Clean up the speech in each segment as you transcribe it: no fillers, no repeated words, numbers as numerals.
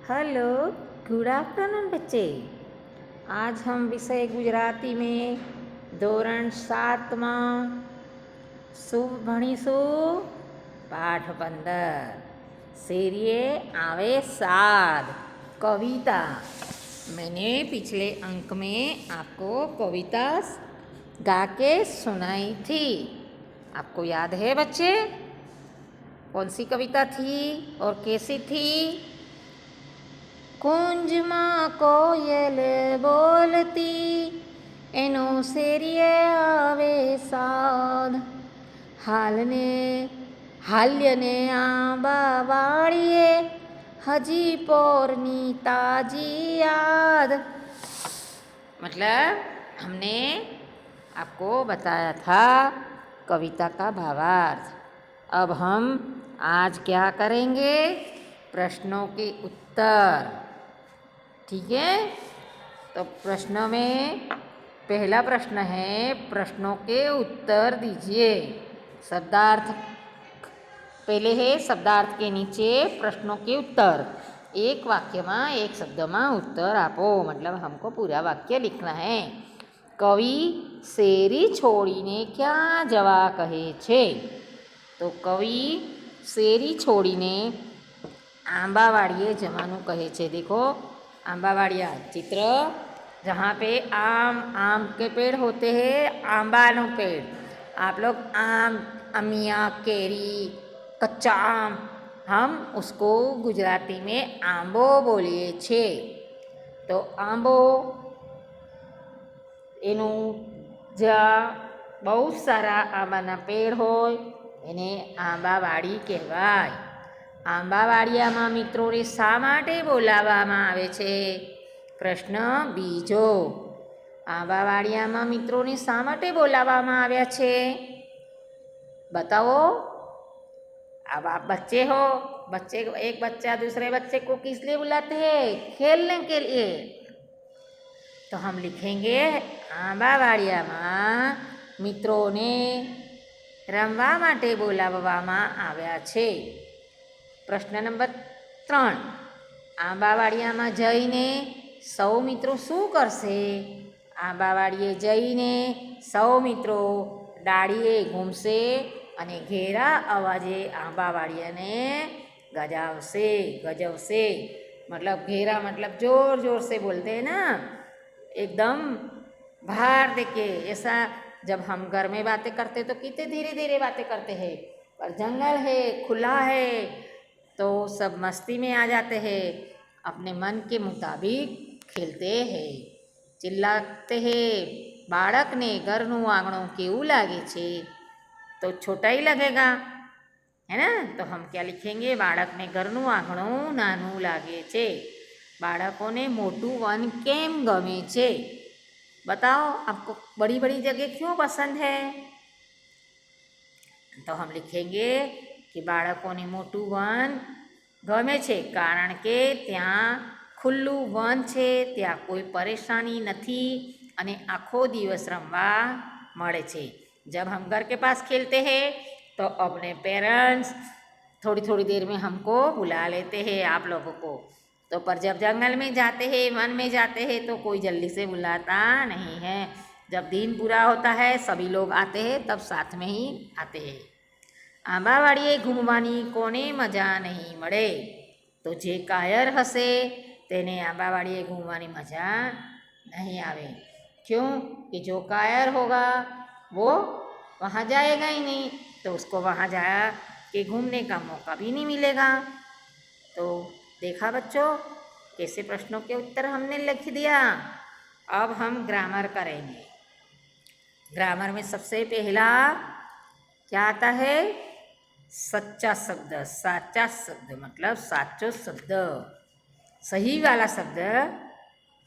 Hello, good afternoon बच्चे। आज हम विषय गुजराती में ધોરણ 7માં શું ભણીશું? પાઠ 15 શેરીએ આવે સાદ कविता। मैंने पिछले अंक में आपको कविता गा के सुनाई थी। आपको याद है बच्चे? कौन सी कविता थी और कैसी थी? કુંજમાં કોયલ બોલતી, એનો શેરીએ આવે સાદ, હાલ્યને આંબા વાળીએ હજી પોરની તાજી याद। मतलब हमने आपको बताया था कविता का भावार्थ। अब हम आज क्या करेंगे? प्रश्नों के उत्तर। ठीक है, तो प्रश्न में पहला प्रश्न है, प्रश्नों के उत्तर दीजिए। शब्दार्थ पहले है, शब्दार्थ के नीचे प्रश्नों के उत्तर। एक वाक्य में एक शब्द में उत्तर आपो, मतलब हमको पूरा वाक्य लिखना है। कवि શેરી છોડીને ક્યાં જવા કહે છે? તો કવિ શેરી છોડીને आंबावाड़िए जवानू कहे छे। देखो आंबावाड़िया चित्र, जहाँ पे आम के पेड़ होते हैं, आंबानो पेड़। आप लोग आम, अमिया, केरी, कच्चा आम, हम उसको गुजराती में आंबो बोलिए छे। तो आंबो एनु ज्यां बहुत सारा आंबाना पेड़ होय एने आंबावाड़ी कहेवाय। आंबावाड़ियामां मित्रोने शा माटे बोलाववामां आवे छे? प्रश्न बीजो, आंबावाड़ियामां मित्रोने शा माटे बोलाववामां आव्या छे? बताओ। अब आप बच्चे हो, बच्चे एक बच्चा दूसरे बच्चे को किस लिए बुलाते हैं? खेलने के लिए। तो हम लिखेंगे आंबावाड़ियामां मित्रोने रमवा माटे बोलाववामां आव्या छे। प्रश्न नंबर 3, आंबावाड़ियामां जईने सौ मित्रों शुं करशे? आंबावाड़िए जईने सौ मित्रों डाळीए घूमशे अने घेरा अवाजे आंबावाड़ियाने गजवशे। मतलब घेरा मतलब जोर जोर से बोलते हैं ना, एकदम बाहर देके। ऐसा जब हम घर में बातें करते तो कितने धीरे धीरे बातें करते हैं, पर जंगल है, खुला है, तो सब मस्ती में आ जाते हैं, अपने मन के मुताबिक खेलते हैं, चिल्लाते हैं। बाळक ने घरનું આંગણું કેવું લાગે છે? तो छोटा ही लगेगा, है ना। तो हम क्या लिखेंगे? बाळकने घरનું આંગણું નાનું લાગે છે। બાળકોને મોટું વન કેમ ગમે છે? बताओ, आपको बड़ी बड़ी जगह क्यों पसंद है? तो हम लिखेंगे कि બાળકોને મોટું વન ગમે છે કારણ કે ત્યાં ખુલ્લું વન છે, ત્યાં કોઈ પરેશાની નથી અને આખો દિવસ રમવા મળે છે। जब हम घर के पास खेलते हैं तो अपने पेरेंट्स थोड़ी थोड़ी देर में हमको बुला लेते हैं, आप लोगों को। तो पर जब जंगल में जाते हैं, वन में जाते हैं, तो कोई जल्दी से बुलाता नहीं है। जब दिन पूरा होता है, सभी लोग आते हैं, तब साथ में ही आते हैं। आंबावाड़ीए घूमवानी कोने मजा नहीं मळे? तो जे कायर हसे तेने आंबावाड़ीए घूमवानी मजा नहीं आवे। क्यों? कि जो कायर होगा वो वहाँ जाएगा ही नहीं, तो उसको वहाँ जा के घूमने का मौका भी नहीं मिलेगा। तो देखा बच्चों, कैसे प्रश्नों के उत्तर हमने लिख दिया। अब हम ग्रामर करेंगे। ग्रामर में सबसे पहला क्या आता है? सच्चा शब्द, साचा शब्द, मतलब साचो शब्द, सही वाला शब्द,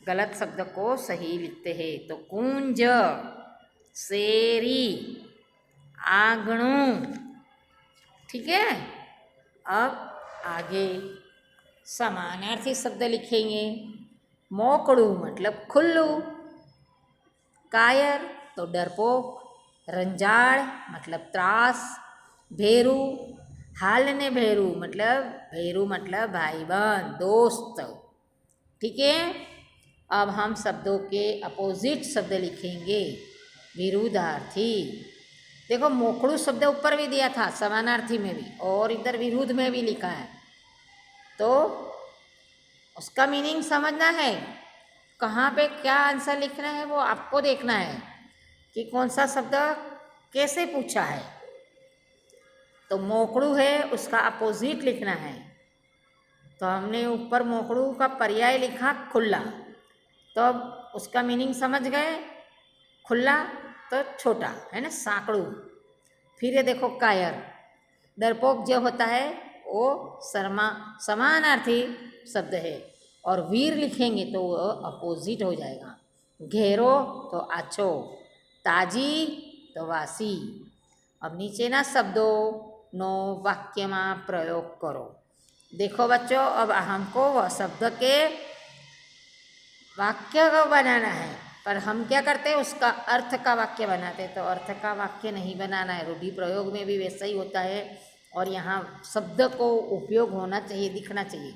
गलत शब्द को सही लिखते हैं। तो कुंज, શેરી, आंगणुं। ठीक है, अब आगे समानार्थी शब्द लिखेंगे। मोकड़ू मतलब खुल्लू, कायर तो डरपोक, रंजाड़ मतलब त्रास, भेरू हाल ने भैरू मतलब भाई बहन दोस्त। ठीक है, अब हम शब्दों के अपोजिट शब्द लिखेंगे, विरुद्धार्थी। देखो मोकड़ू शब्द ऊपर भी दिया था समानार्थी में भी, और इधर विरुद्ध में भी लिखा है, तो उसका मीनिंग समझना है। कहाँ पे क्या आंसर लिखना है वो आपको देखना है कि कौन सा शब्द कैसे पूछा है। तो मोकड़ू है, उसका अपोजिट लिखना है। तो हमने ऊपर मोकड़ू का पर्याय लिखा खुला, तो अब उसका मीनिंग समझ गए। खुला तो छोटा है ना, सांकड़ू। फिर ये देखो कायर, डरपोक जो होता है वो समानार्थी शब्द है, और वीर लिखेंगे तो वो अपोजिट हो जाएगा। घेरो तो आछो, ताजी तो वासी। अब नीचेना शब्दों नो वाक्य में प्रयोग करो। देखो बच्चों, अब हमको वह शब्द के वाक्य को बनाना है, पर हम क्या करते हैं उसका अर्थ का वाक्य बनाते हैं। तो अर्थ का वाक्य नहीं बनाना है, रूढ़ि प्रयोग में भी वैसा ही होता है, और यहाँ शब्द को उपयोग होना चाहिए, दिखना चाहिए।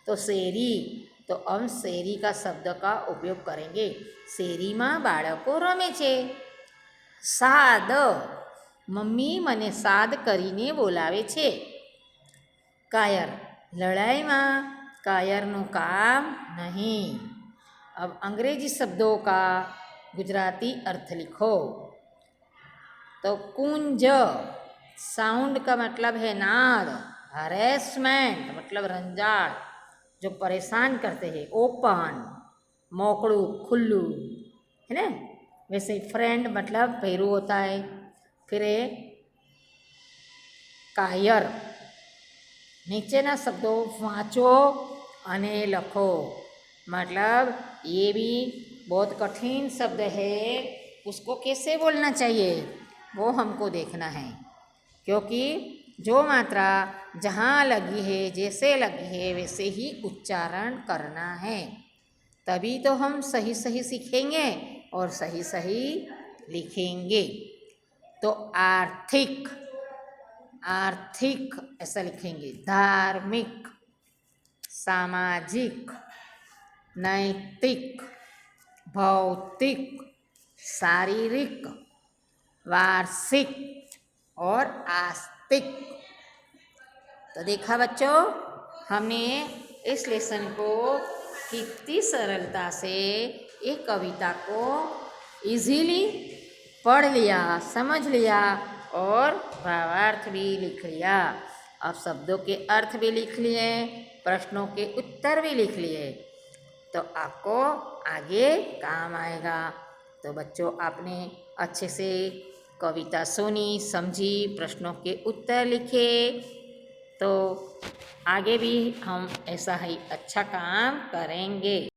तो शेरी, तो हम शेरी का शब्द का उपयोग करेंगे। शेरी में बाळको रमे छे। साद, मम्मी मने साद करीने बोलावे छे। कायर, लड़ाई में कायरનું काम नहीं। अब अंग्रेजी शब्दों का गुजराती अर्थ लिखो। तो कुंज, साउंड का मतलब है नाद। हरेसमेंट मतलब रंजाड़, जो परेशान करते हैं। ओपन, मोकड़ू खुल्लू, है ना। वैसे फ्रेंड मतलब भैरू होता है। फिर कायर। नीचेना शब्दों वाँचो अने लखो, मतलब ये भी बहुत कठिन शब्द है, उसको कैसे बोलना चाहिए वो हमको देखना है। क्योंकि जो मात्रा जहाँ लगी है, जैसे लगी है, वैसे ही उच्चारण करना है, तभी तो हम सही सही सीखेंगे और सही सही लिखेंगे। तो आर्थिक, आर्थिक ऐसा लिखेंगे। धार्मिक, सामाजिक, नैतिक, भौतिक, शारीरिक, वार्षिक और आस्तिक। तो देखा बच्चों, हमने इस लेसन को कितनी सरलता से एक कविता को इजीली पढ़ लिया, समझ लिया और भावार्थ भी लिख लिया। अब शब्दों के अर्थ भी लिख लिए, प्रश्नों के उत्तर भी लिख लिए, तो आपको आगे काम आएगा। तो बच्चों, आपने अच्छे से कविता सुनी, समझी, प्रश्नों के उत्तर लिखे, तो आगे भी हम ऐसा ही अच्छा काम करेंगे।